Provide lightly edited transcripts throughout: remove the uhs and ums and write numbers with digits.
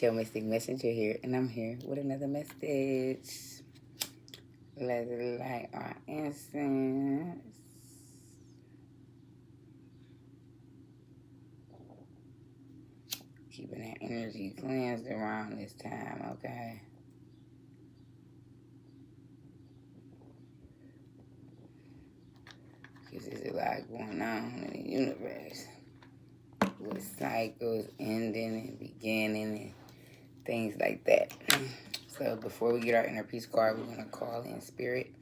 your Mystic Messenger here, and I'm here with another message. Let's light our incense. Keeping that energy cleansed around this time, okay? Because there's a lot going on in the universe. With cycles ending and beginning and things like that. So before we get our inner peace card, we're going to call in spirit.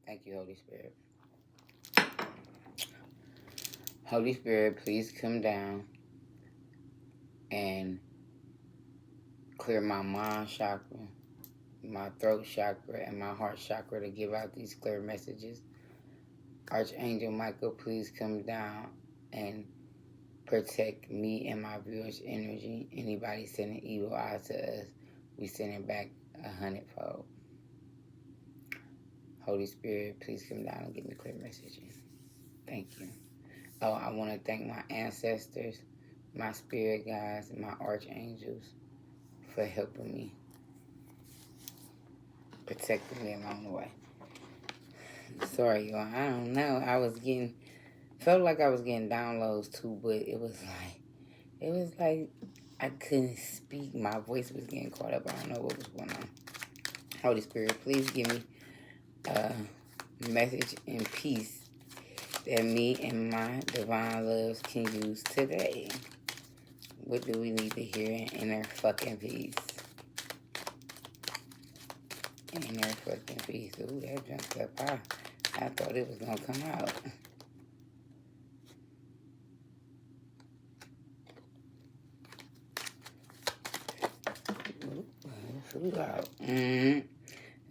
Thank you, Holy Spirit. Holy Spirit, please come down and clear my mind chakra, my throat chakra, and my heart chakra to give out these clear messages. Archangel Michael, please come down and protect me and my viewers' energy. Anybody sending evil out to us, we send it back 100-fold. Holy Spirit, please come down and give me clear messages. Thank you. Oh, I want to thank my ancestors, my spirit guides, and my archangels for helping me, protecting me along the way. Sorry, y'all. I don't know. Felt like I was getting downloads too, but it was like I couldn't speak. My voice was getting caught up. I don't know what was going on. Holy Spirit, please give me a message in peace that me and my divine loves can use today. What do we need to hear in inner fucking peace? Inner fucking peace. Ooh, that jumped up high. I thought it was going to come out. Ooh, out.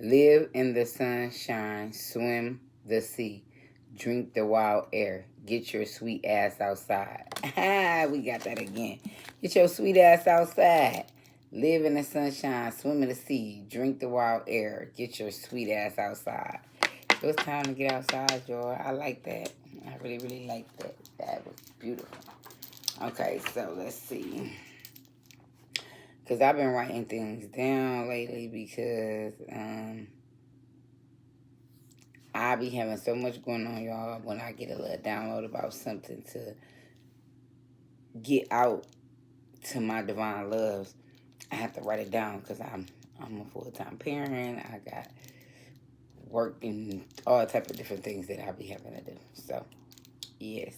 Live in the sunshine, swim the sea, drink the wild air, get your sweet ass outside. We got that again. Get your sweet ass outside. Live in the sunshine, swim in the sea, drink the wild air, get your sweet ass outside. So it's time to get outside, y'all. I like that. I really, really like that. That was beautiful. Okay, so let's see. Because I've been writing things down lately because I be having so much going on, y'all. When I get a little download about something to get out to my divine loves, I have to write it down because I'm a full-time parent. I got work and all type of different things that I be having to do. So, yes.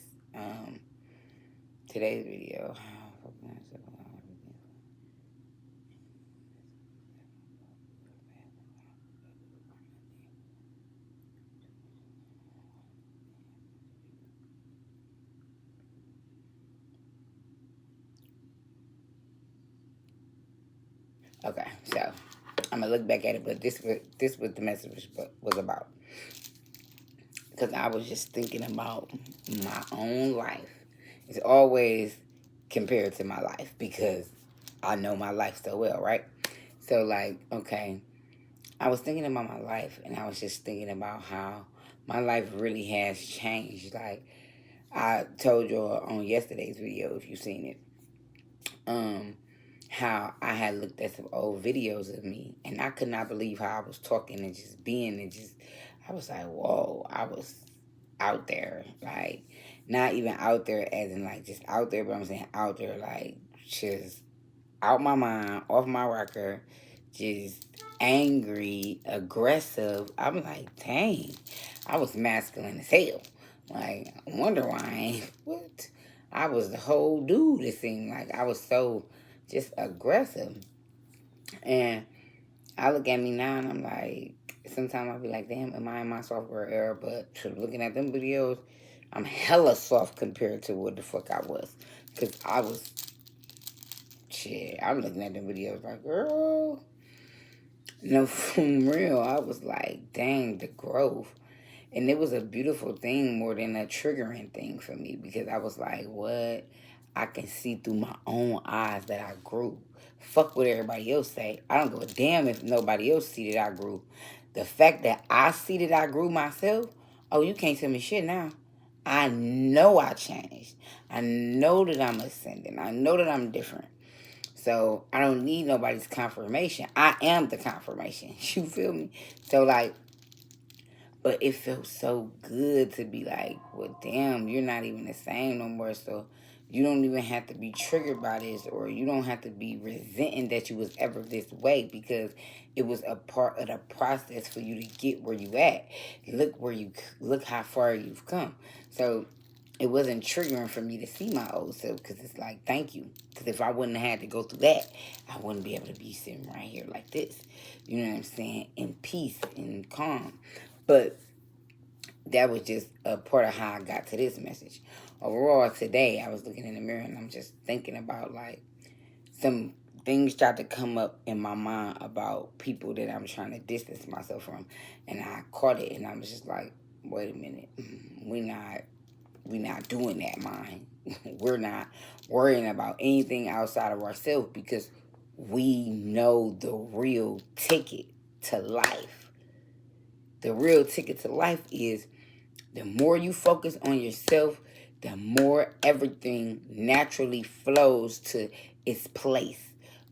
Today's video. Okay, so I'm gonna look back at it, but this was the message was about. Because I was just thinking about my own life. It's always compared to my life because I know my life so well, right? So, like, okay, I was thinking about my life, and I was just thinking about how my life really has changed. Like, I told you on yesterday's video, if you've seen it, how I had looked at some old videos of me, and I could not believe how I was talking and just being and just, I was like, whoa, I was out there, like, not even out there as in like just out there, but I'm saying out there like just out my mind, off my rocker, just angry, aggressive. I'm like, dang, I was masculine as hell. Like, I wonder why I ain't, what? I was the whole dude, it seemed like. I was so just aggressive. And I look at me now and I'm like, sometimes I'll be like, damn, am I in my software era? But looking at them videos, I'm hella soft compared to what the fuck I was. Because I was shit, I'm looking at the videos like, girl, no, for real. I was like, dang, the growth. And it was a beautiful thing more than a triggering thing for me, because I was like, what? I can see through my own eyes that I grew. Fuck what everybody else say. I don't give a damn if nobody else see that I grew. The fact that I see that I grew myself, oh, you can't tell me shit now. I know I changed. I know that I'm ascending. I know that I'm different. So I don't need nobody's confirmation. I am the confirmation. You feel me? So like, but it felt so good to be like, well, damn, you're not even the same no more. So you don't even have to be triggered by this, or you don't have to be resenting that you was ever this way, because it was a part of the process for you to get where you at. Look how far you've come. So it wasn't triggering for me to see my old self, because it's like, thank you. Because if I wouldn't have had to go through that, I wouldn't be able to be sitting right here like this. You know what I'm saying? In peace and calm. But that was just a part of how I got to this message. Overall, today, I was looking in the mirror and I'm just thinking about, like, some things tried to come up in my mind about people that I'm trying to distance myself from. And I caught it and I was just like, wait a minute. We not doing that, mind. We're not worrying about anything outside of ourselves, because we know the real ticket to life. The real ticket to life is, the more you focus on yourself, the more everything naturally flows to its place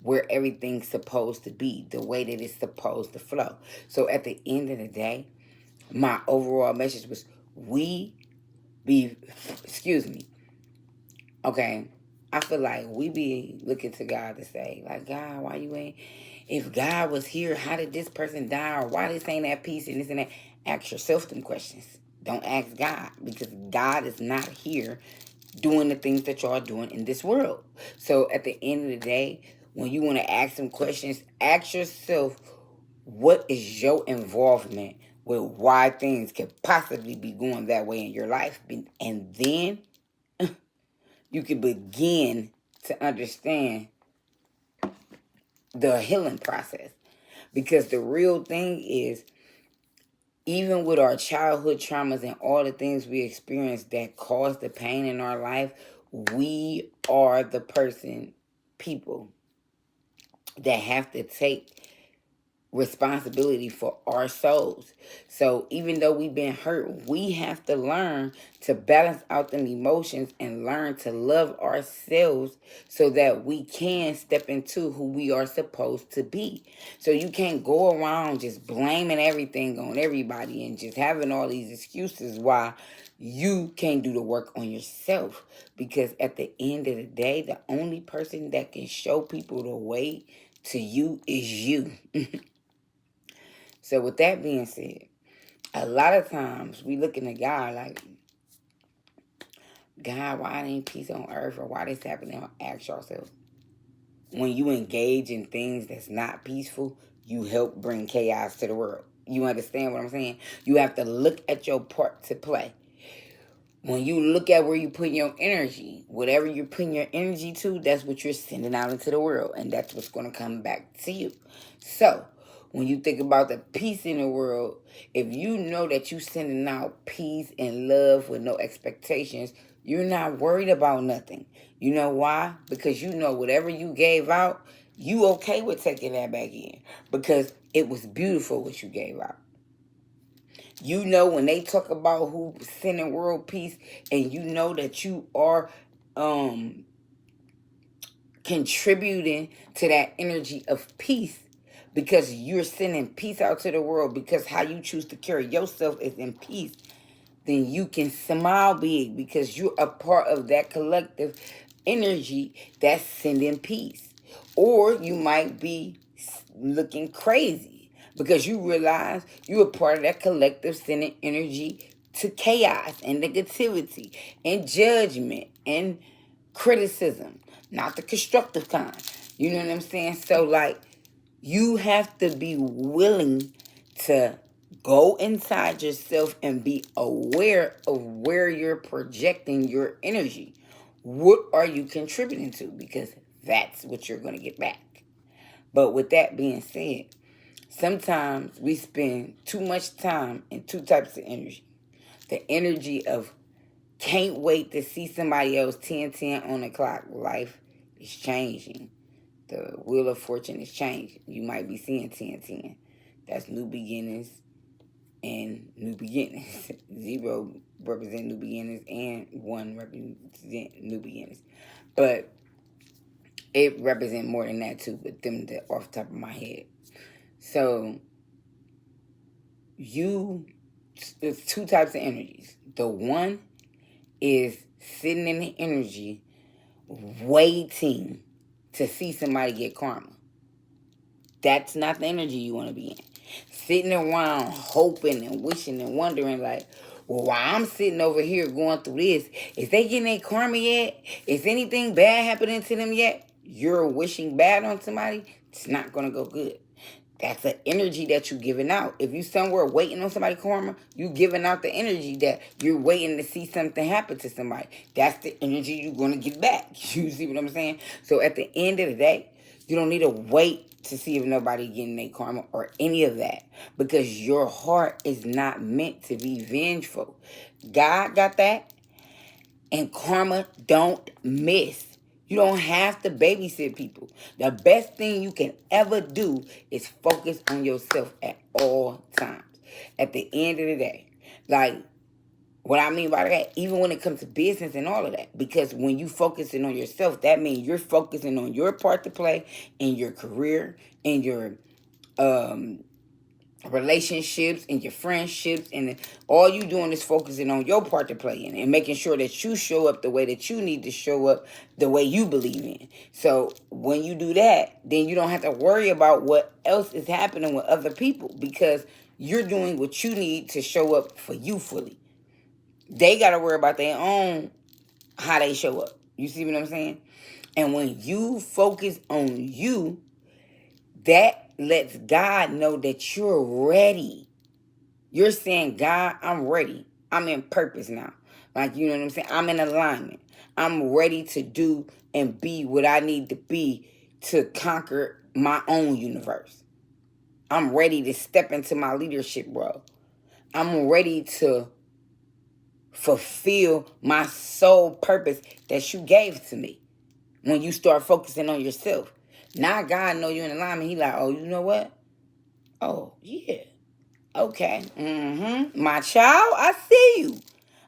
where everything's supposed to be, the way that it's supposed to flow. So at the end of the day, my overall message was, okay, I feel like we be looking to God to say, like, God, why you ain't, if God was here, how did this person die, or why this ain't at peace and this and that? Ask yourself them questions. Don't ask God, because God is not here doing the things that y'all are doing in this world. So at the end of the day, when you want to ask some questions, ask yourself, what is your involvement with why things could possibly be going that way in your life? And then you can begin to understand the healing process. Because the real thing is, even with our childhood traumas and all the things we experienced that caused the pain in our life, we are the people that have to take responsibility for our souls. So even though we've been hurt, we have to learn to balance out them emotions and learn to love ourselves so that we can step into who we are supposed to be. So you can't go around just blaming everything on everybody and just having all these excuses why you can't do the work on yourself. Because at the end of the day, the only person that can show people the way to you is you. So with that being said, a lot of times we looking at God like, God, why ain't peace on earth, or why this happening? Ask yourself. When you engage in things that's not peaceful, you help bring chaos to the world. You understand what I'm saying? You have to look at your part to play. When you look at where you put your energy, whatever you're putting your energy to, that's what you're sending out into the world. And that's what's going to come back to you. So when you think about the peace in the world, if you know that you're sending out peace and love with no expectations, you're not worried about nothing. You know why? Because you know whatever you gave out, you okay with taking that back in. Because it was beautiful what you gave out. You know when they talk about who sending world peace, and you know that you are contributing to that energy of peace, because you're sending peace out to the world, because how you choose to carry yourself is in peace, then you can smile big, because you're a part of that collective energy that's sending peace. Or you might be looking crazy, because you realize you're a part of that collective sending energy to chaos and negativity and judgment and criticism, not the constructive kind. You know what I'm saying? So like, you have to be willing to go inside yourself and be aware of where you're projecting your energy. What are you contributing to? Because that's what you're going to get back. But with that being said, sometimes we spend too much time in two types of energy. The energy of can't wait to see somebody else 10-10 on the clock. Life is changing. The wheel of fortune is changing. You might be seeing 10-10. That's new beginnings and new beginnings. 0 represent new beginnings and 1 represent new beginnings. But it represents more than that too, with them off the top of my head. So there's two types of energies. The one is sitting in the energy waiting to see somebody get karma. That's not the energy you want to be in. Sitting around hoping and wishing and wondering like, well, while I'm sitting over here going through this, is they getting their karma yet? Is anything bad happening to them yet? You're wishing bad on somebody, it's not going to go good. That's the energy that you're giving out. If you somewhere waiting on somebody's karma, you giving out the energy that you're waiting to see something happen to somebody. That's the energy you're going to get back. You see what I'm saying? So at the end of the day, you don't need to wait to see if nobody getting their karma or any of that. Because your heart is not meant to be vengeful. God got that. And karma don't miss. You don't have to babysit people. The best thing you can ever do is focus on yourself at all times. At the end of the day. Like, what I mean by that, even when it comes to business and all of that. Because when you focusing on yourself, that means you're focusing on your part to play in your career, in your relationships and your friendships, and all you doing is focusing on your part to play in and making sure that you show up the way that you need to show up, the way you believe in. So when you do that, then you don't have to worry about what else is happening with other people, because you're doing what you need to show up for you fully. They got to worry about their own, how they show up. You see what I'm saying? And when you focus on you, that lets God know that you're ready. You're saying, God, I'm ready. I'm in purpose now. Like, you know what I'm saying? I'm in alignment. I'm ready to do and be what I need to be to conquer my own universe. I'm ready to step into my leadership role. I'm ready to fulfill my soul purpose that you gave to me. When you start focusing on yourself. Now God know you in alignment. He like, oh, you know what? Oh, yeah. Okay. My child, I see you.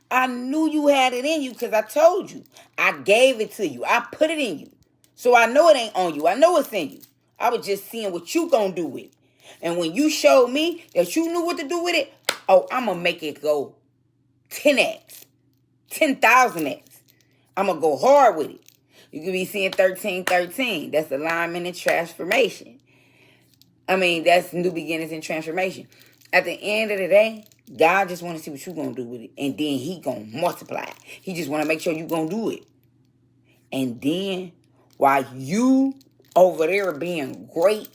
I knew you had it in you because I told you. I gave it to you. I put it in you. So I know it ain't on you. I know it's in you. I was just seeing what you gonna do with it. And when you showed me that you knew what to do with it, oh, I'm gonna make it go 10x, 10,000x. I'm gonna go hard with it. You could be seeing 1313. That's alignment and transformation. I mean, that's new beginnings and transformation. At the end of the day, God just want to see what you're going to do with it. And then he going to multiply it. He just want to make sure you're going to do it. And then, while you over there being great,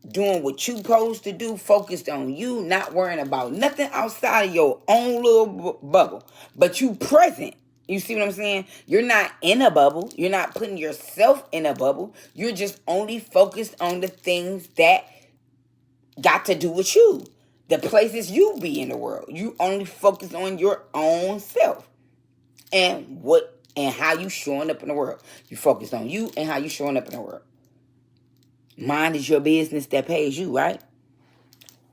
doing what you supposed to do, focused on you, not worrying about nothing outside of your own little bubble. But you present. You see what I'm saying? You're not in a bubble. You're not putting yourself in a bubble. You're just only focused on the things that got to do with you. The places you be in the world. You only focus on your own self. And how you showing up in the world. You focus on you and how you showing up in the world. Mind is your business that pays you, right?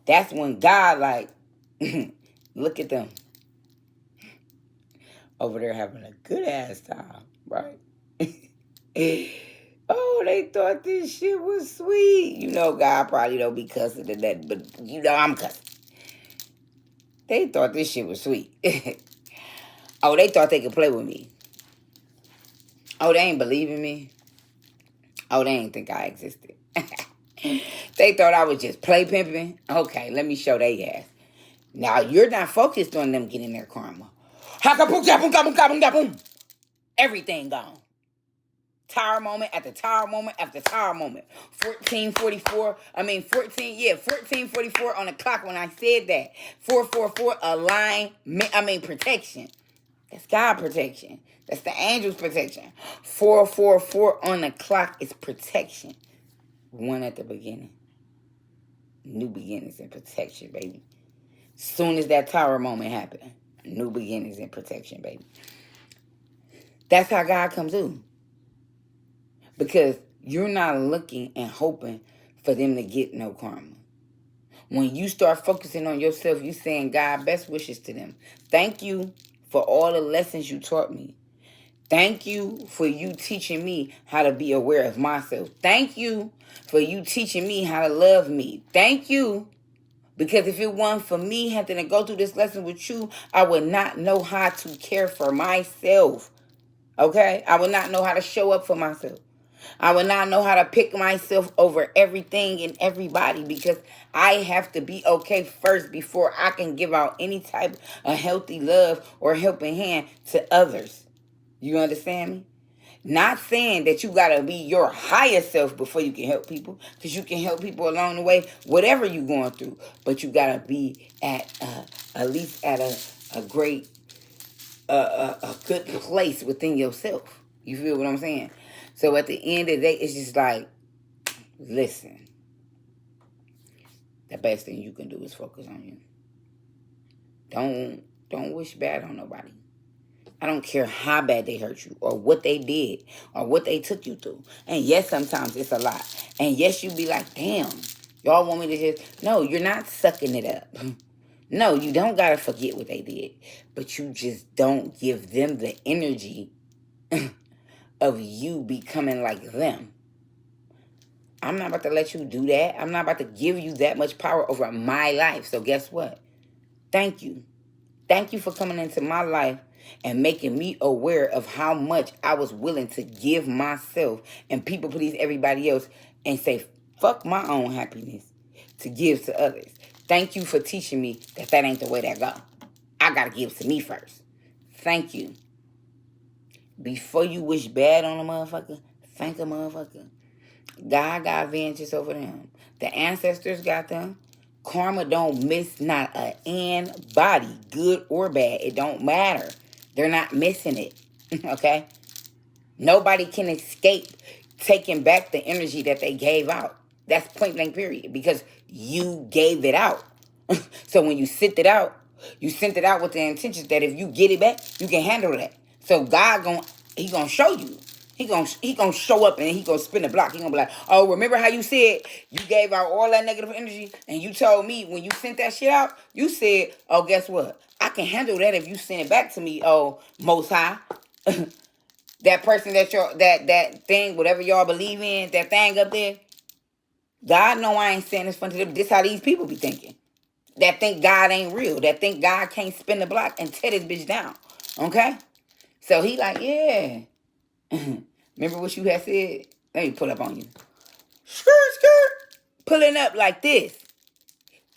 That's when God like, look at them. Over there having a good ass time, right? Oh, they thought this shit was sweet. You know, God probably don't be cussing to that, but you know I'm cussing. They thought this shit was sweet. Oh, they thought they could play with me. Oh, they ain't believe in me. Oh, they ain't think I existed. They thought I was just play pimping. Okay, let me show they ass. Now, you're not focused on them getting their karma. Everything gone. Tower moment after tower moment after tower moment. 1444 on the clock when I said that. 444 protection. That's God protection. That's the angel's protection. 444 on the clock is protection. One at the beginning. New beginnings and protection, baby. Soon as that tower moment happened, new beginnings and protection, baby. That's how God comes through. Because you're not looking and hoping for them to get no karma. When you start focusing on yourself, you saying, God, best wishes to them. Thank you for all the lessons you taught me. Thank you for you teaching me how to be aware of myself. Thank you for you teaching me how to love me. Thank you. Because if it weren't for me having to go through this lesson with you, I would not know how to care for myself. Okay? I would not know how to show up for myself. I would not know how to pick myself over everything and everybody, because I have to be okay first before I can give out any type of healthy love or helping hand to others. You understand me? Not saying that you got to be your higher self before you can help people, because you can help people along the way, whatever you're going through. But you got to be at least at a great, a good place within yourself. You feel what I'm saying? So at the end of the day, it's just like, listen, the best thing you can do is focus on you. Don't wish bad on nobody. I don't care how bad they hurt you or what they did or what they took you through. And yes, sometimes it's a lot. And yes, you be like, damn, y'all want me to just... No, you're not sucking it up. No, you don't got to forget what they did. But you just don't give them the energy of you becoming like them. I'm not about to let you do that. I'm not about to give you that much power over my life. So guess what? Thank you. Thank you for coming into my life and making me aware of how much I was willing to give myself and people please everybody else and say, fuck my own happiness to give to others. Thank you for teaching me that ain't the way that go. I got to give to me first. Thank you. Before you wish bad on a motherfucker, thank a motherfucker. God got vengeance over them. The ancestors got them. Karma don't miss not a anybody, good or bad. It don't matter. They're not missing it. Okay? Nobody can escape taking back the energy that they gave out. That's point blank period. Because you gave it out. So when you sent it out with the intention that if you get it back, you can handle that. So God he gonna show you. He gonna show up and he gonna spin the block. He gonna be like, oh, remember how you said you gave out all that negative energy and you told me when you sent that shit out, you said, oh, guess what? I can handle that if you send it back to me, oh, Most High. That person that thing, whatever y'all believe in, that thing up there. God know I ain't saying this fun to them. This how these people be thinking. That think God ain't real. That think God can't spin the block and tear this bitch down. Okay? So he like, yeah. Remember what you had said? Let me pull up on you. Skirt, skirt. Pulling up like this.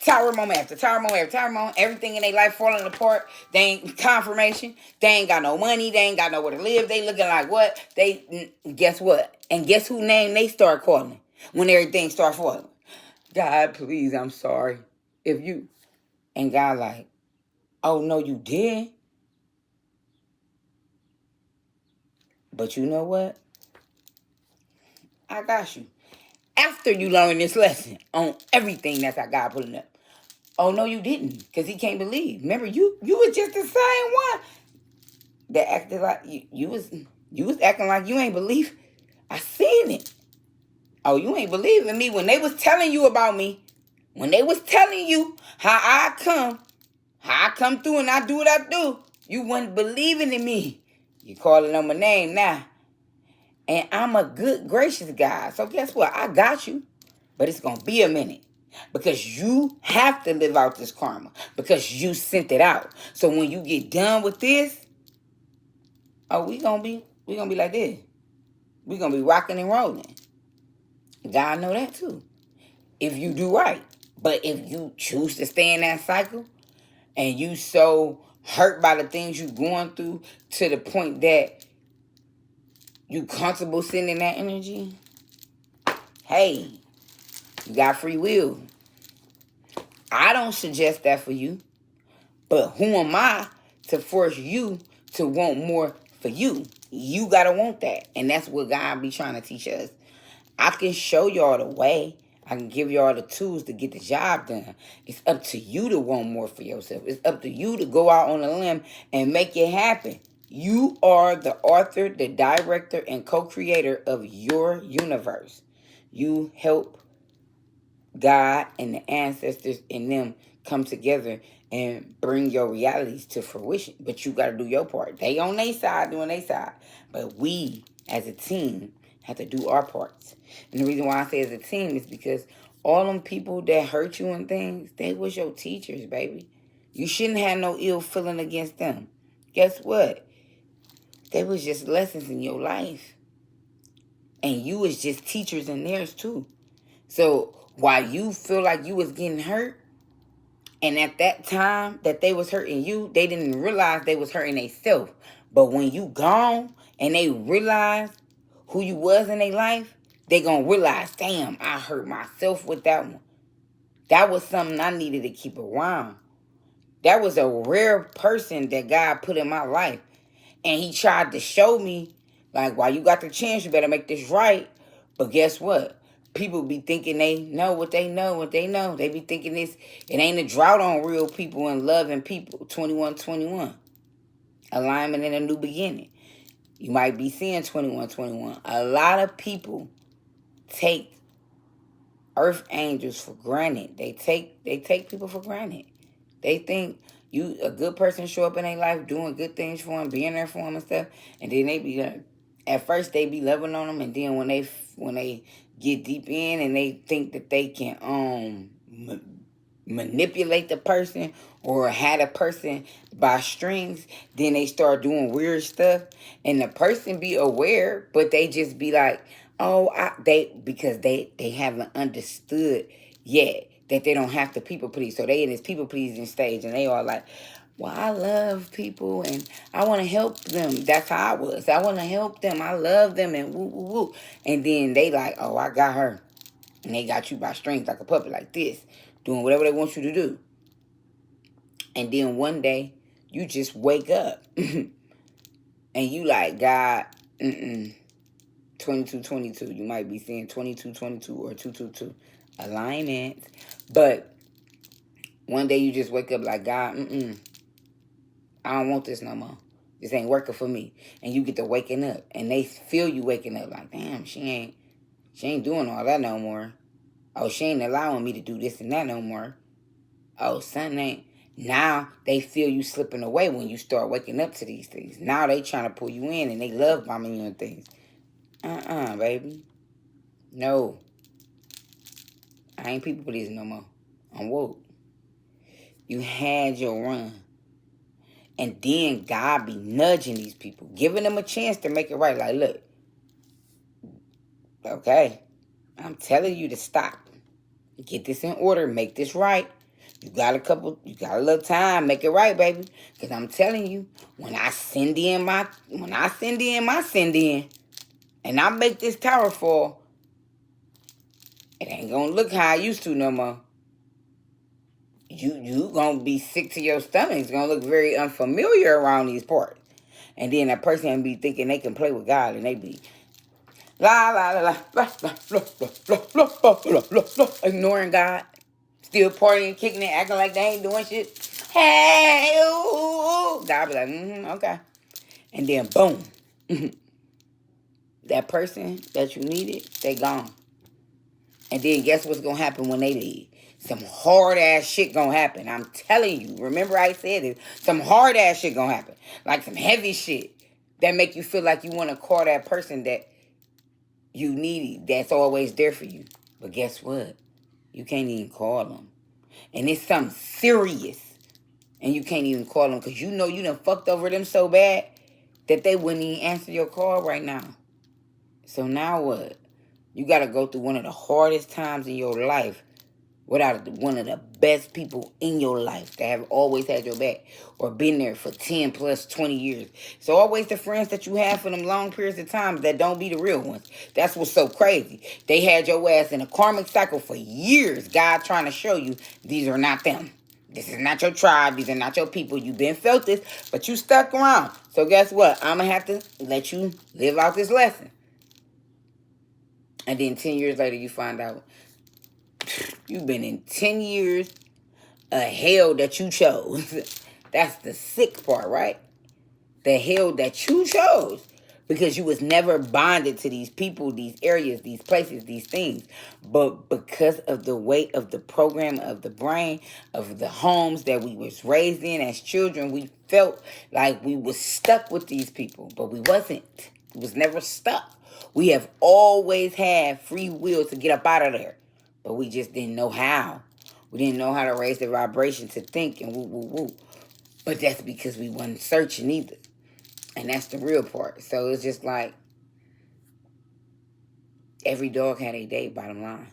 Tower moment after tower moment after tower moment. Everything in their life falling apart. They ain't confirmation. They ain't got no money. They ain't got nowhere to live. They looking like what? Guess what? And guess who name they start calling when everything start falling? God, please, I'm sorry. If you... And God like, oh, no, you did. But you know what? I got you. After you learn this lesson on everything that's how God putting up. Oh, no, you didn't. Because he can't believe. Remember, you was just the same one that acted like you was acting like you ain't believe. I seen it. Oh, you ain't believing me when they was telling you about me. When they was telling you how I come through and I do what I do. You wasn't believing in me. You calling on my name now. And I'm a good, gracious guy. So guess what? I got you. But it's going to be a minute. Because you have to live out this karma. Because you sent it out. So when you get done with this, oh, we gonna be like this. We gonna be rocking and rolling. God know that too. If you do right. But if you choose to stay in that cycle and you so hurt by the things you going through to the point that you comfortable sending that energy, hey, you got free will. I don't suggest that for you. But who am I to force you to want more for you. You got to want that. And that's what God be trying to teach us. I can show y'all the way. I can give y'all the tools to get the job done. It's up to you to want more for yourself. It's up to you to go out on a limb and make it happen. You are the author, the director, and co-creator of your universe. You help God and the ancestors in them come together and bring your realities to fruition. But you got to do your part. They on their side doing their side. But we, as a team, have to do our parts. And the reason why I say as a team is because all them people that hurt you and things, they was your teachers, baby. You shouldn't have no ill feeling against them. Guess what? They was just lessons in your life. And you was just teachers in theirs too. So while you feel like you was getting hurt, and at that time that they was hurting you, they didn't realize they was hurting themselves. But when you gone and they realize who you was in their life, they gonna realize, damn, I hurt myself with that one. That was something I needed to keep around. That was a rare person that God put in my life. And he tried to show me, like, while you got the chance, you better make this right. But guess what? People be thinking they know what they know. They be thinking it ain't a drought on real people and loving people. 2121. Alignment in a new beginning. You might be seeing 2121. A lot of people take earth angels for granted. They take people for granted. They think you a good person show up in their life doing good things for them, being there for them and stuff, and then they be at first they be loving on them, and then when they get deep in and they think that they can manipulate the person or had a person by strings, then they start doing weird stuff, and the person be aware, but they just be like, because they haven't understood yet that they don't have to people please. So they in this people pleasing stage, and they are like, well, I love people and I want to help them. That's how I was. I want to help them. I love them and woo, woo, woo. And then they like, oh, I got her. And they got you by strings like a puppet like this, doing whatever they want you to do. And then one day, you just wake up. And you like, God, 2222. You might be seeing 2222 or 222. Alignment. But one day you just wake up like, God, I don't want this no more. This ain't working for me. And you get to waking up. And they feel you waking up like, damn, she ain't doing all that no more. Oh, she ain't allowing me to do this and that no more. Oh, something ain't. Now they feel you slipping away when you start waking up to these things. Now they trying to pull you in and they love bombing you and things. Baby. No. I ain't people pleasing no more. I'm woke. You had your run. And then God be nudging these people, giving them a chance to make it right. Like, look, okay, I'm telling you to stop. Get this in order. Make this right. You got a little time. Make it right, baby. Because I'm telling you, when I send in my send in, and I make this tower fall, it ain't going to look how I used to no more. You going to be sick to your stomach. It's going to look very unfamiliar around these parts. And then that person be thinking they can play with God, and they be la la la la la la la la la la la la, ignoring God, still partying, kicking it, acting like they ain't doing shit. Hey, ooh. God be like, okay. And then boom, that person that you needed, they gone. And then guess what's gonna happen when they leave? Some hard ass shit gonna happen. I'm telling you. Remember I said it. Some hard ass shit gonna happen. Like some heavy shit that make you feel like you want to call that person that you need, that's always there for you. But guess what? You can't even call them. And it's something serious. And you can't even call them because you know you done fucked over them so bad that they wouldn't even answer your call right now. So now what? You got to go through one of the hardest times in your life without one of the best people in your life that have always had your back or been there for 10 plus 20 years. So always the friends that you have for them long periods of time that don't be the real ones. That's what's so crazy. They had your ass in a karmic cycle for years. God trying to show you these are not them. This is not your tribe. These are not your people. You've been felt this, but you stuck around. So guess what? I'm going to have to let you live out this lesson. And then 10 years later, you find out you've been in 10 years of hell that you chose. That's the sick part, right? The hell that you chose. Because you was never bonded to these people, these areas, these places, these things. But because of the weight of the program of the brain, of the homes that we was raised in as children, we felt like we was stuck with these people. But we wasn't. We was never stuck. We have always had free will to get up out of there. But we just didn't know how. We didn't know how to raise the vibration to think and woo, woo, woo. But that's because we wasn't searching either. And that's the real part. So it's just like every dog had a day, bottom line.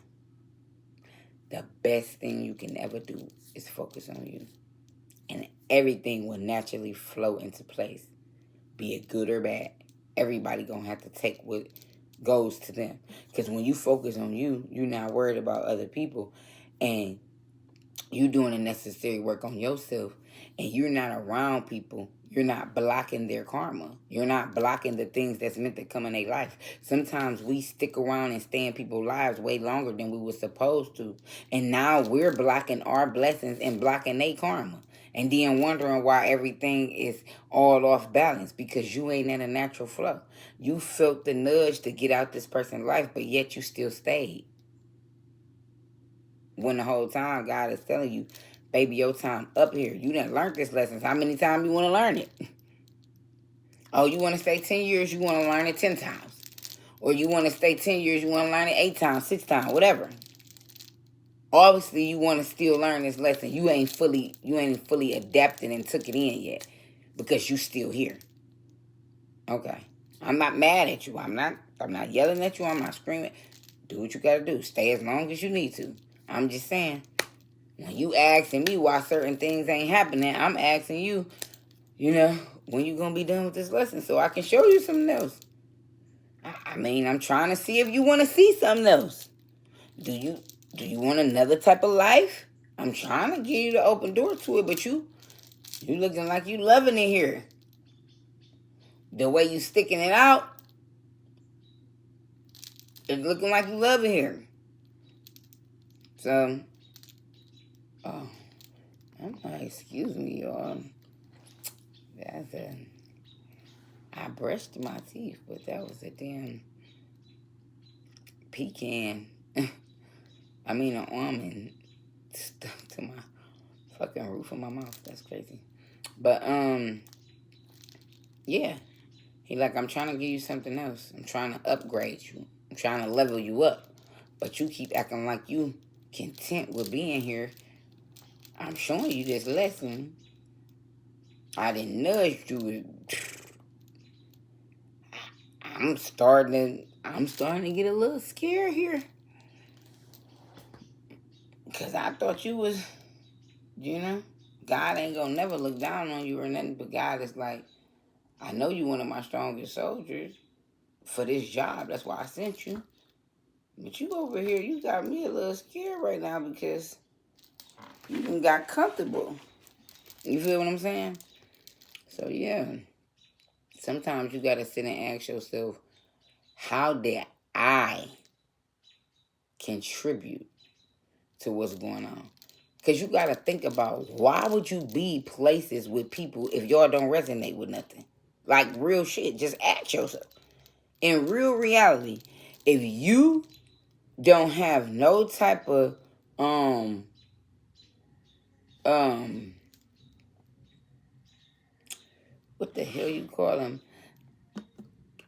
The best thing you can ever do is focus on you. And everything will naturally flow into place. Be it good or bad. Everybody gonna have to take what goes to them. Because when you focus on you, you're not worried about other people. And you doing the necessary work on yourself. And you're not around people. You're not blocking their karma. You're not blocking the things that's meant to come in their life. Sometimes we stick around and stay in people's lives way longer than we were supposed to. And now we're blocking our blessings and blocking their karma. And then wondering why everything is all off balance. Because you ain't in a natural flow. You felt the nudge to get out this person's life, but yet you still stayed. When the whole time God is telling you, baby, your time up here. You done learned this lesson. How many times you want to learn it? Oh, you want to stay 10 years, you want to learn it 10 times. Or you want to stay 10 years, you want to learn it 8 times, 6 times, whatever. Obviously, you want to still learn this lesson. You ain't fully adapted and took it in yet. Because you still here. Okay. I'm not mad at you. I'm not yelling at you. I'm not screaming. Do what you got to do. Stay as long as you need to. I'm just saying. When you asking me why certain things ain't happening, I'm asking you, when you going to be done with this lesson so I can show you something else. I mean, I'm trying to see if you want to see something else. Do you want another type of life? I'm trying to give you the open door to it, but you looking like you loving it here. The way you sticking it out, it's looking like you love it here. So, I'm like, excuse me, y'all. I brushed my teeth, but that was a damn pecan. I mean, an almond stuck to my fucking roof of my mouth. That's crazy. But, yeah. He like, I'm trying to give you something else. I'm trying to upgrade you. I'm trying to level you up. But you keep acting like you content with being here. I'm showing you this lesson. I didn't nudge you. I'm starting to get a little scared here. Because I thought you was, God ain't gonna never look down on you or nothing. But God is like, I know you one of my strongest soldiers for this job. That's why I sent you. But you over here, you got me a little scared right now because you even got comfortable. You feel what I'm saying? So, yeah. Sometimes you got to sit and ask yourself, how did I contribute to what's going on? Because you got to think about, why would you be places with people if y'all don't resonate with nothing? Like real shit. Just ask yourself. In real reality, if you don't have no type of, what the hell you call them?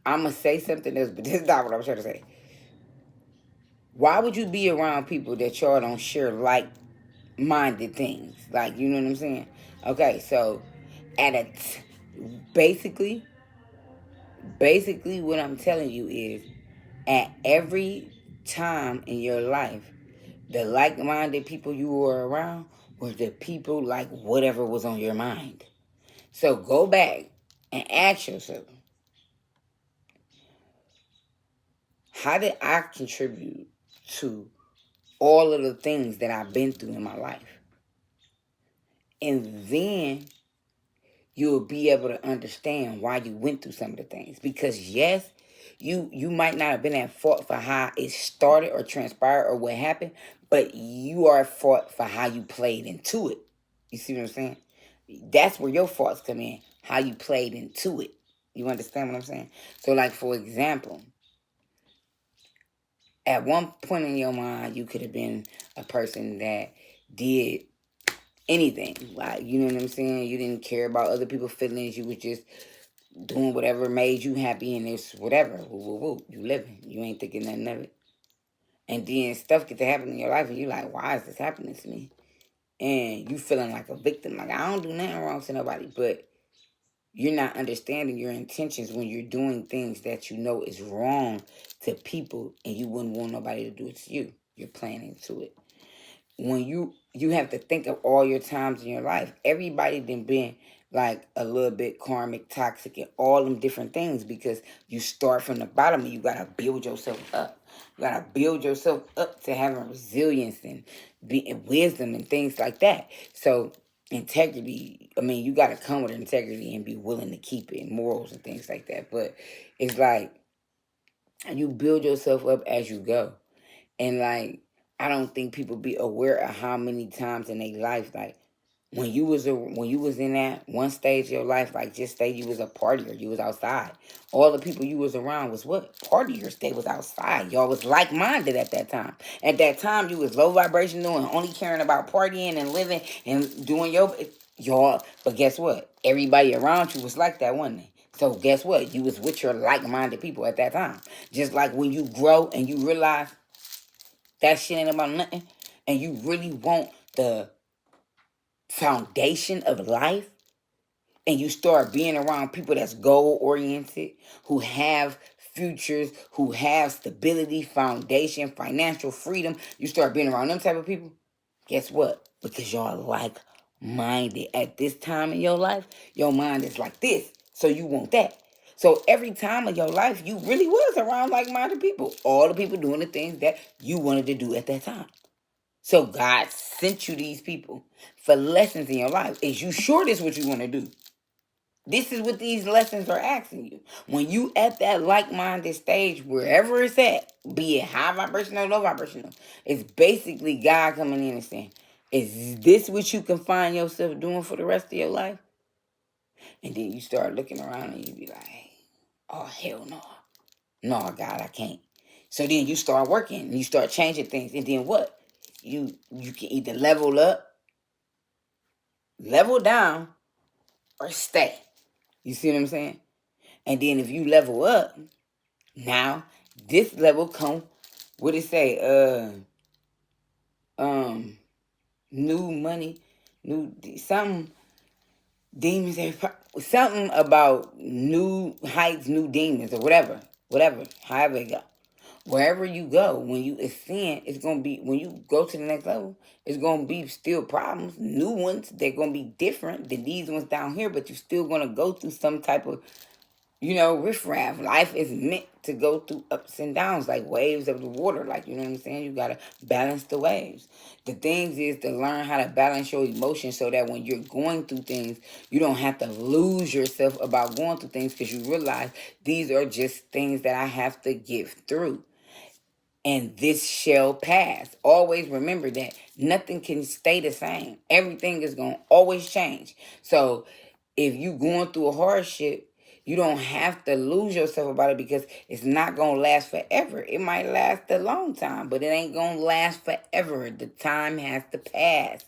I'm going to say something else, but this is not what I'm trying to say. Why would you be around people that y'all don't share like-minded things? Like, you know what I'm saying? Okay, so basically what I'm telling you is, at every time in your life, the like-minded people you were around were the people like whatever was on your mind. So go back and ask yourself, how did I contribute to all of the things that I've been through in my life? And then you'll be able to understand why you went through some of the things. Because yes, you might not have been at fault for how it started or transpired or what happened, but you are at fault for how you played into it. You see what I'm saying? That's where your faults come in, how you played into it. You understand what I'm saying? So like, for example, at one point in your mind, you could have been a person that did anything. Like, you know what I'm saying? You didn't care about other people's feelings. You was just doing whatever made you happy, and it's whatever. Woo, woo, woo. You living. You ain't thinking nothing of it. And then stuff get to happen in your life, and you like, why is this happening to me? And you feeling like a victim. Like, I don't do nothing wrong to nobody. But you're not understanding your intentions when you're doing things that you know is wrong to people, and you wouldn't want nobody to do it to you. You're playing into it. When you have to think of all your times in your life. Everybody done been like a little bit karmic, toxic, and all them different things, because you start from the bottom and you gotta build yourself up. You gotta build yourself up to having resilience and wisdom and things like that. So integrity, I mean, you gotta come with integrity and be willing to keep it, and morals and things like that. But it's like you build yourself up as you go. And like, I don't think people be aware of how many times in their life, like when you was in that one stage of your life, like just say you was a partier, you was outside. All the people you was around was what? Partiers. They was outside. Y'all was like minded at that time. At that time, you was low vibrational and only caring about partying and living and doing y'all. But guess what? Everybody around you was like that, wasn't they? So guess what? You was with your like-minded people at that time. Just like when you grow and you realize that shit ain't about nothing, and you really want the foundation of life, and you start being around people that's goal oriented, who have futures, who have stability, foundation, financial freedom, you start being around them type of people, guess what? Because y'all like minded at this time in your life, your mind is like this. So you want that. So every time of your life, you really was around like-minded people. All the people doing the things that you wanted to do at that time. So God sent you these people for lessons in your life. Is you sure this is what you want to do? This is what these lessons are asking you. When you at that like-minded stage, wherever it's at, be it high vibrational or low vibrational, it's basically God coming in and saying, is this what you can find yourself doing for the rest of your life? And then you start looking around and you be like, oh, hell no. No, God, I can't. So then you start working and you start changing things. And then what? You can either level up, level down, or stay. You see what I'm saying? And then if you level up, now this level come, what it say? New money, new something, demons, something about new heights, new demons, or whatever, however it go. Wherever you go, when you ascend, it's gonna be, when you go to the next level, it's gonna be still problems, new ones. They're gonna be different than these ones down here, but you're still gonna go through some type of, riffraff. Life is meant to go through ups and downs, like waves of the water. Like, you know what I'm saying? You gotta balance the waves. The things is to learn how to balance your emotions so that when you're going through things, you don't have to lose yourself about going through things, because you realize these are just things that I have to get through. And this shall pass. Always remember that nothing can stay the same. Everything is going to always change. So if you going through a hardship, you don't have to lose yourself about it, because it's not going to last forever. It might last a long time, but it ain't going to last forever. The time has to pass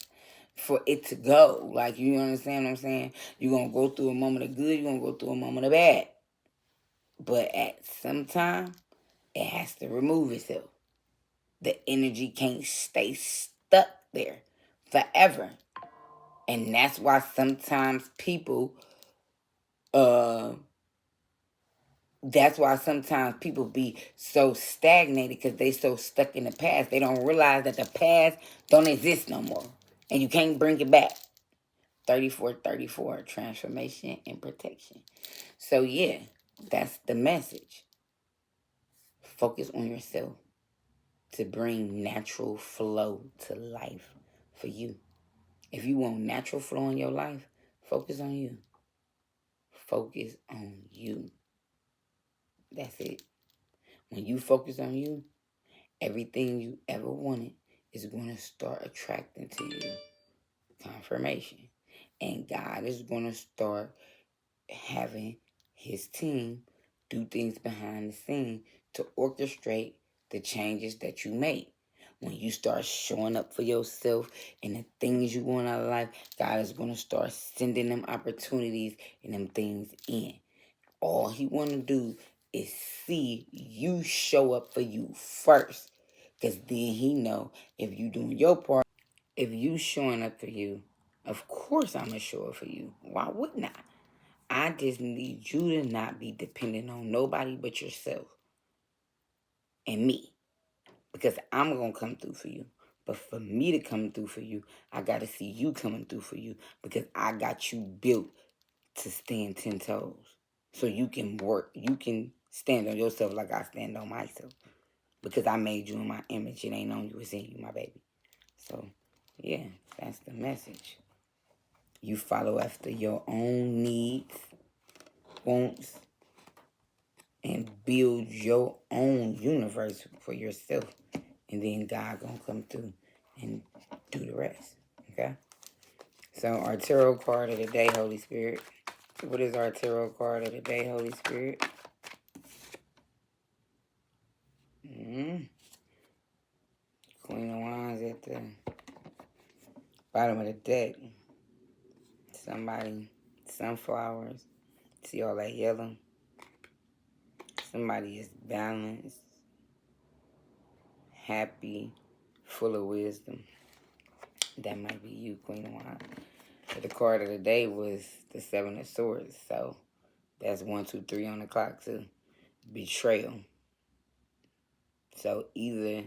for it to go. Like, you understand what I'm saying? You're going to go through a moment of good. You're going to go through a moment of bad. But at some time, it has to remove itself. The energy can't stay stuck there forever. And that's why sometimes people be so stagnated, because they so stuck in the past. They don't realize that the past don't exist no more. And you can't bring it back. 3434, transformation and protection. So yeah, that's the message. Focus on yourself to bring natural flow to life for you. If you want natural flow in your life, focus on you. Focus on you. That's it. When you focus on you, everything you ever wanted is going to start attracting to you confirmation. And God is going to start having his team do things behind the scene to orchestrate the changes that you make. When you start showing up for yourself and the things you want out of life, God is going to start sending them opportunities and them things in. All he want to do is see you show up for you first. Because then he know if you doing your part, if you showing up for you, of course I'm going to show up for you. Why wouldn't I just need you to not be dependent on nobody but yourself and me. Because I'm going to come through for you. But for me to come through for you, I got to see you coming through for you. Because I got you built to stand 10 toes. So you can work. You can stand on yourself like I stand on myself. Because I made you in my image. It ain't on you. It's in you, my baby. So, yeah, that's the message. You follow after your own needs, wants, and build your own universe for yourself. And then God gonna come through and do the rest. Okay? So our tarot card of the day, Holy Spirit. What is our tarot card of the day, Holy Spirit? Queen of Wands at the bottom of the deck. Somebody, sunflowers. See all that yellow? Somebody is balanced, happy, full of wisdom. That might be you, Queen of Wands. But the card of the day was the Seven of Swords. So that's 1, 2, 3 on the clock too. Betrayal. So either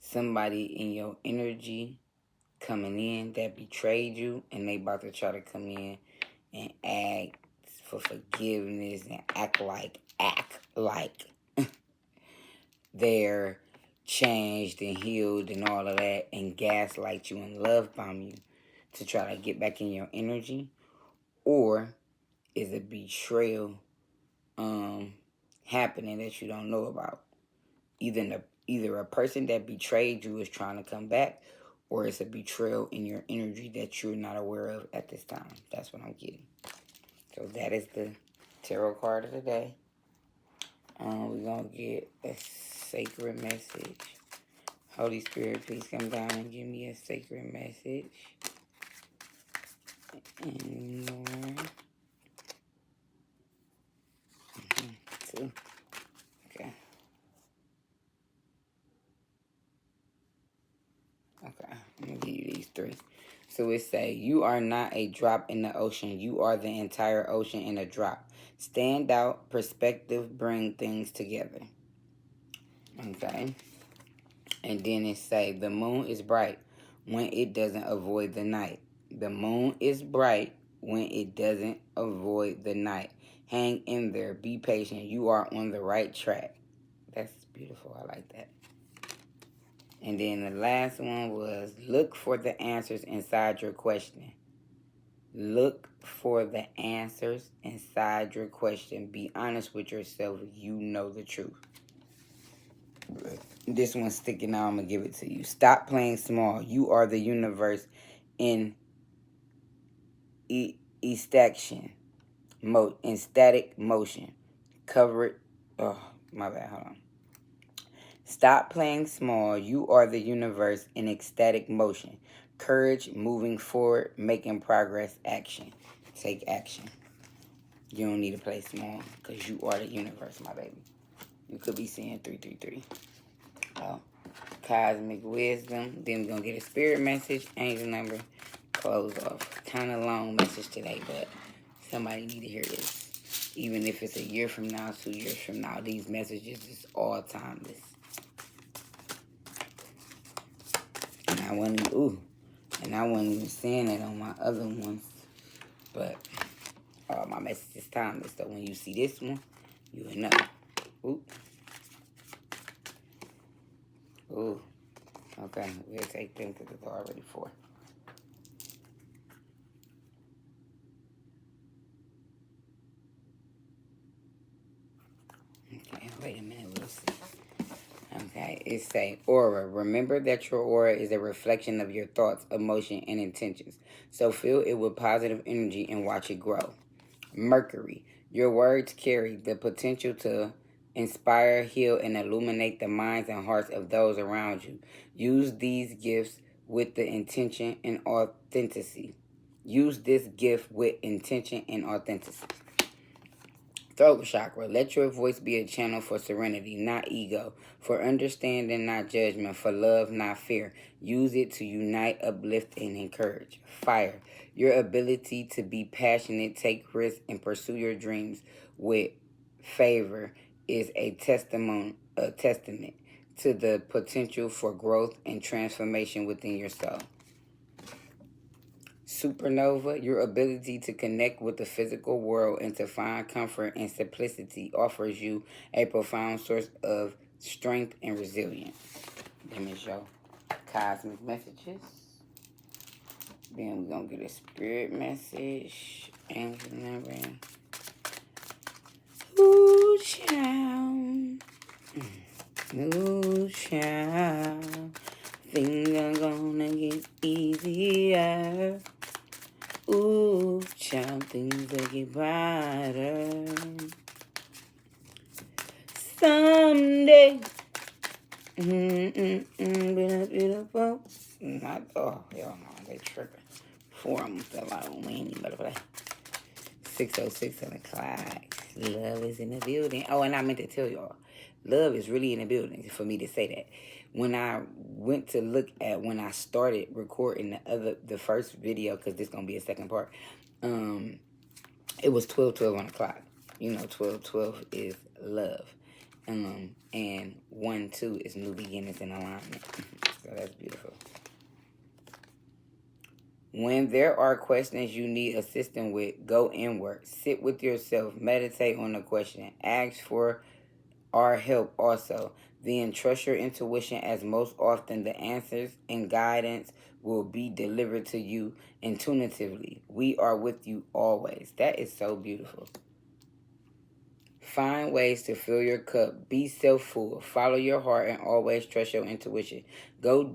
somebody in your energy coming in that betrayed you and they about to try to come in and ask for forgiveness and act like they're changed and healed and all of that and gaslight you and love bomb you to try to get back in your energy. Or is a betrayal happening that you don't know about? Either a person that betrayed you is trying to come back, or it's a betrayal in your energy that you're not aware of at this time. That's what I'm getting. So that is the tarot card of the day. We're going to get a sacred message. Holy Spirit, please come down and give me a sacred message. And one, two. Okay. Okay, I'm going to give you these 3. So it say, you are not a drop in the ocean. You are the entire ocean in a drop. Stand out, perspective, bring things together. Okay. And then it say, the moon is bright when it doesn't avoid the night. The moon is bright when it doesn't avoid the night. Hang in there. Be patient. You are on the right track. That's beautiful. I like that. And then the last one was, look for the answers inside your question. Look for the answers inside your question. Be honest with yourself. You know the truth. This one's sticking out. I'm going to give it to you. Stop playing small. You are the universe in static motion. Cover it. Oh, my bad. Hold on. Stop playing small. You are the universe in ecstatic motion. Courage, moving forward, making progress, action. Take action. You don't need to play small because you are the universe, my baby. You could be seeing 333. Oh, cosmic wisdom. Then we're going to get a spirit message, angel number, close off. Kind of long message today, but somebody need to hear this. Even if it's a year from now, 2 years from now, these messages is all timeless. And I wasn't even saying it on my other ones. But my message is timeless. So when you see this one, you will know. Ooh. Ooh. Okay, we'll take them because it's already 4. Wait a minute, we'll see. Okay, it say aura. Remember that your aura is a reflection of your thoughts, emotion, and intentions. So fill it with positive energy and watch it grow. Mercury. Your words carry the potential to inspire, heal, and illuminate the minds and hearts of those around you. Use these gifts with the intention and authenticity. Use this gift with intention and authenticity. Throat chakra. Let your voice be a channel for serenity, not ego, for understanding, not judgment, for love, not fear. Use it to unite, uplift, and encourage. Fire. Your ability to be passionate, take risks, and pursue your dreams with favor is a testament to the potential for growth and transformation within your soul. Supernova, your ability to connect with the physical world and to find comfort and simplicity offers you a profound source of strength and resilience. Let me show cosmic messages. Then we're going to get a spirit message. Angel number. Ooh, child. Ooh, child. Things are gonna get easier. Ooh, child, things will get brighter. Someday. Beautiful. Not, oh, hell no, they tripping. 4 of them fell out on me. You better play. 6:06 on the clock. Love is in the building. Oh, and I meant to tell y'all, love is really in the building for me to say that. When I went to look at when I started recording the first video, because this gonna be a second part, it was 12:12 on the clock. You know, 12:12 is love, and 1:2 is new beginnings and alignment. So that's beautiful. When there are questions you need assistance with, go inward. Sit with yourself. Meditate on the question. Ask for our help also. Then trust your intuition, as most often the answers and guidance will be delivered to you intuitively. We are with you always. That is so beautiful. Find ways to fill your cup. Be self-full. Follow your heart and always trust your intuition. Go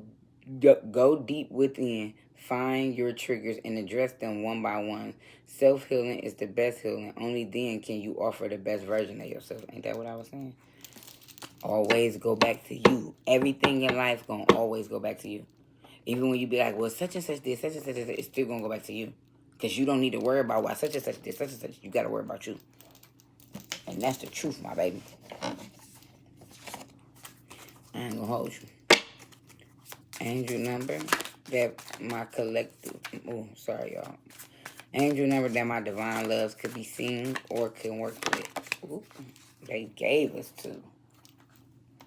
deep within. Find your triggers and address them one by one. Self-healing is the best healing. Only then can you offer the best version of yourself. Ain't that what I was saying? Always go back to you. Everything in life gonna always go back to you. Even when you be like, well, such and such did, such and such did, it's still gonna go back to you. Because you don't need to worry about why such and such did, such and such. You gotta worry about you. And that's the truth, my baby. I ain't gonna hold you. Angel number that my collective, oh, sorry, y'all. Angel number that my divine loves could be seen or can work with. Ooh, they gave us 2.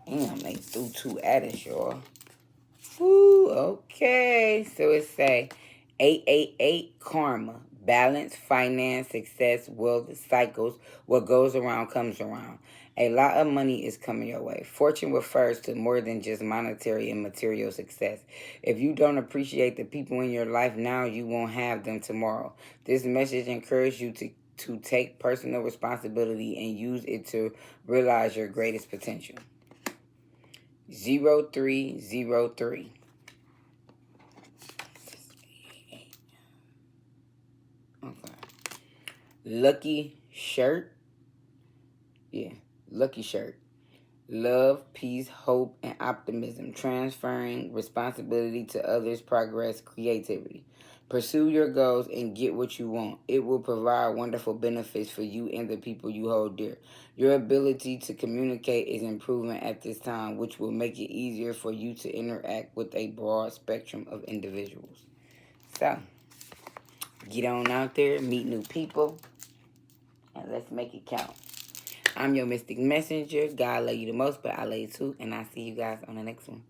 Damn, they threw 2 at us, y'all. Ooh, okay. So it say 888 karma. Balance, finance, success, wealth, cycles. What goes around comes around. A lot of money is coming your way. Fortune refers to more than just monetary and material success. If you don't appreciate the people in your life now, you won't have them tomorrow. This message encourages you to take personal responsibility and use it to realize your greatest potential. 0303. Okay. Lucky shirt. Yeah, lucky shirt. Love, peace, hope, and optimism. Transferring responsibility to others, progress, creativity. Pursue your goals and get what you want. It will provide wonderful benefits for you and the people you hold dear. Your ability to communicate is improving at this time, which will make it easier for you to interact with a broad spectrum of individuals. So, get on out there, meet new people, and let's make it count. I'm your mystic messenger. God love you the most, but I love you too, and I'll see you guys on the next one.